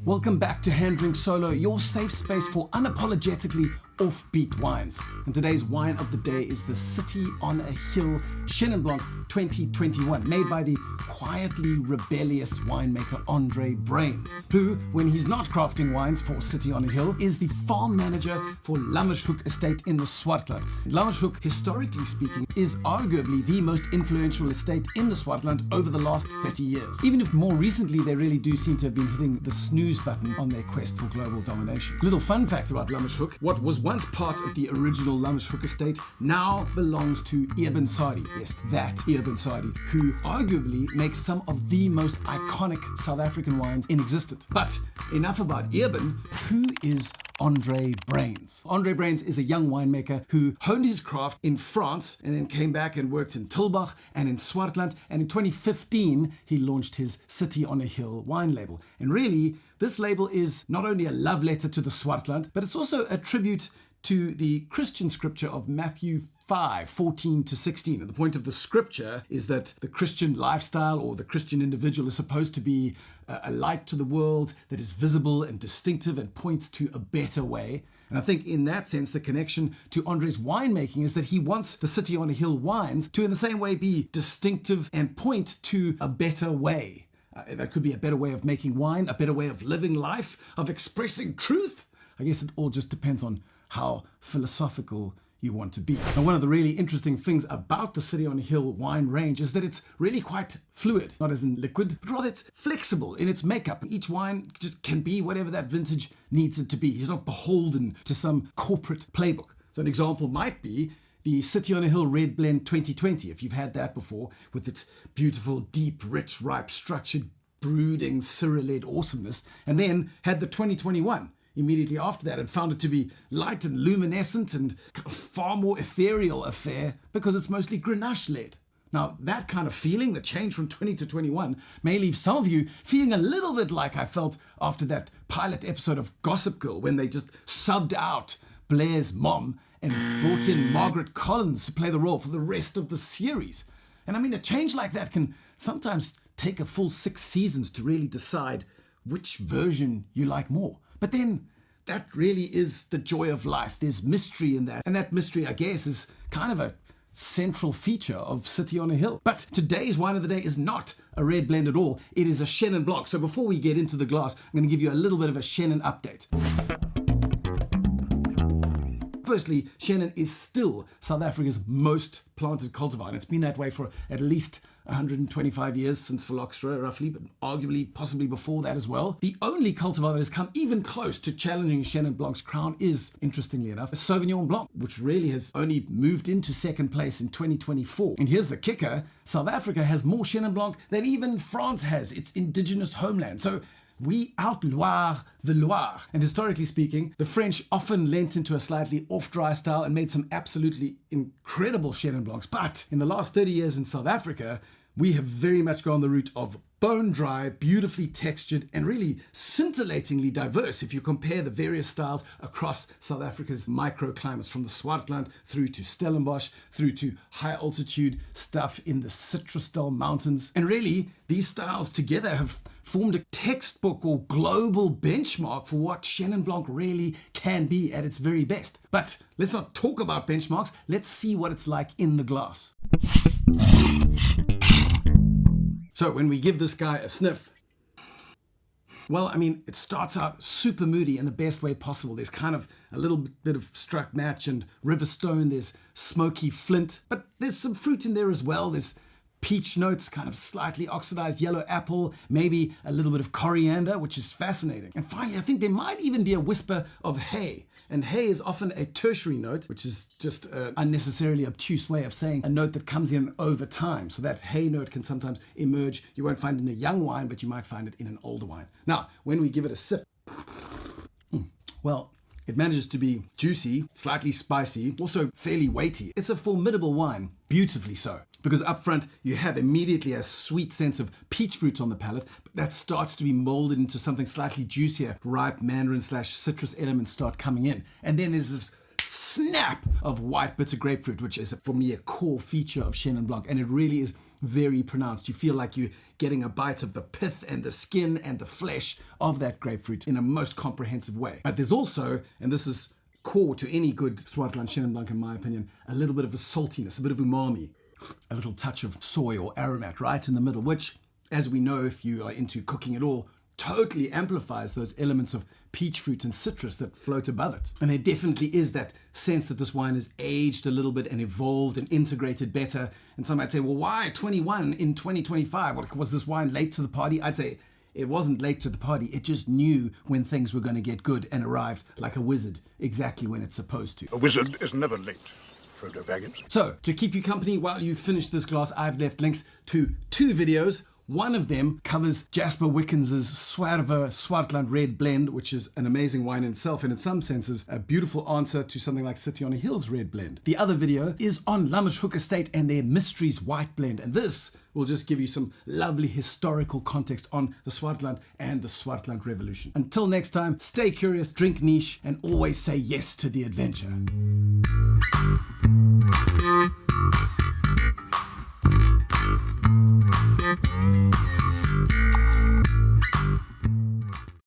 Welcome back to Hand Drink Solo, your safe space for unapologetically offbeat wines. And today's wine of the day is the City on a Hill Chenin Blanc 2021, made by the quietly rebellious winemaker Andre Brains, who, when he's not crafting wines for City on a Hill, is the farm manager for Lammerhoek estate in the Swartland. Lammerhoek, historically speaking, is arguably the most influential estate in the Swartland over the last 30 years. Even if more recently they really do seem to have been hitting the snooze button on their quest for global domination. Little fun fact about Lammerhoek: what was once part of the original Lammerhoek estate now belongs to Eben Sadi. Yes, that Eben Sadi, who arguably makes some of the most iconic South African wines in existence. But enough about Eben. Who is Andre Brains? Andre Brains is a young winemaker who honed his craft in France and then came back and worked in Tilbach and in Swartland, and in 2015 he launched his City on a Hill wine label. And really, this label is not only a love letter to the Swartland, but it's also a tribute to the Christian scripture of Matthew 5:14-16. And the point of the scripture is that the Christian lifestyle or the Christian individual is supposed to be a light to the world that is visible and distinctive and points to a better way. And I think in that sense, the connection to Andre's winemaking is that he wants the City on a Hill wines to, in the same way, be distinctive and point to a better way. That could be a better way of making wine, a better way of living life, of expressing truth. I guess it all just depends on how philosophical you want to be. Now, one of the really interesting things about the City on a Hill wine range is that it's really quite fluid, not as in liquid, but rather it's flexible in its makeup. Each wine just can be whatever that vintage needs it to be. He's not beholden to some corporate playbook. So an example might be the City on a Hill Red Blend 2020, if you've had that before, with its beautiful, deep, rich, ripe, structured, brooding, Syrah-led awesomeness, and then had the 2021 immediately after that and found it to be light and luminescent and a far more ethereal affair because it's mostly Grenache-led. Now, that kind of feeling, the change from 20 to 21, may leave some of you feeling a little bit like I felt after that pilot episode of Gossip Girl when they just subbed out Blair's mom and brought in Margaret Collins to play the role for the rest of the series. And I mean, a change like that can sometimes take a full 6 seasons to really decide which version you like more. But then that really is the joy of life. There's mystery in that. And that mystery, I guess, is kind of a central feature of City on a Hill. But today's wine of the day is not a red blend at all. It is a Chenin Blanc. So before we get into the glass, I'm going to give you a little bit of a Chenin update. Firstly, Chenin is still South Africa's most planted cultivar, and it's been that way for at least 125 years since Phylloxera, roughly, but arguably possibly before that as well. The only cultivar that has come even close to challenging Chenin Blanc's crown is, interestingly enough, a Sauvignon Blanc, which really has only moved into second place in 2024. And here's the kicker: South Africa has more Chenin Blanc than even France has, its indigenous homeland. So we out-Loire the Loire. And historically speaking, the French often lent into a slightly off-dry style and made some absolutely incredible Chenin Blancs. But in the last 30 years in South Africa, we have very much gone the route of bone-dry, beautifully textured, and really scintillatingly diverse if you compare the various styles across South Africa's microclimates, from the Swartland through to Stellenbosch, through to high-altitude stuff in the Citrusdal Mountains. And really, these styles together have formed a textbook or global benchmark for what Chenin Blanc really can be at its very best. But let's not talk about benchmarks, let's see what it's like in the glass. So when we give this guy a sniff, well, I mean, it starts out super moody in the best way possible. There's kind of a little bit of struck match and riverstone. There's smoky flint, but there's some fruit in there as well. There's peach notes, kind of slightly oxidized yellow apple, maybe a little bit of coriander, which is fascinating. And finally, I think there might even be a whisper of hay. And hay is often a tertiary note, which is just an unnecessarily obtuse way of saying a note that comes in over time. So that hay note can sometimes emerge. You won't find it in a young wine, but you might find it in an older wine. Now, when we give it a sip, well, it manages to be juicy, slightly spicy, also fairly weighty. It's a formidable wine, beautifully so. Because up front, you have immediately a sweet sense of peach fruit on the palate, but that starts to be molded into something slightly juicier. Ripe mandarin/citrus elements start coming in. And then there's this snap of white bitter grapefruit, which is, for me, a core feature of Chenin Blanc. And it really is very pronounced. You feel like you're getting a bite of the pith and the skin and the flesh of that grapefruit in a most comprehensive way. But there's also, and this is core to any good Swartland Chenin Blanc in my opinion, a little bit of a saltiness, a bit of umami, a little touch of soy or aromat right in the middle, which, as we know if you are into cooking at all, totally amplifies those elements of peach fruit and citrus that float above it. And there definitely is that sense that this wine is aged a little bit and evolved and integrated better. And some might say, well, why 21 in 2025? What, was this wine late to the party? I'd say it wasn't late to the party. It just knew when things were going to get good and arrived like a wizard exactly when it's supposed to. A wizard is never late. Frodo Baggins. So, to keep you company while you finish this glass, I've left links to 2 videos. One of them covers Jasper Wickens' Swerve Swartland Red Blend, which is an amazing wine in itself, and in some senses, a beautiful answer to something like City on a Hill's Red Blend. The other video is on Lammerhoek Estate and their Mysteries White Blend, and this will just give you some lovely historical context on the Swartland and the Swartland Revolution. Until next time, stay curious, drink niche, and always say yes to the adventure.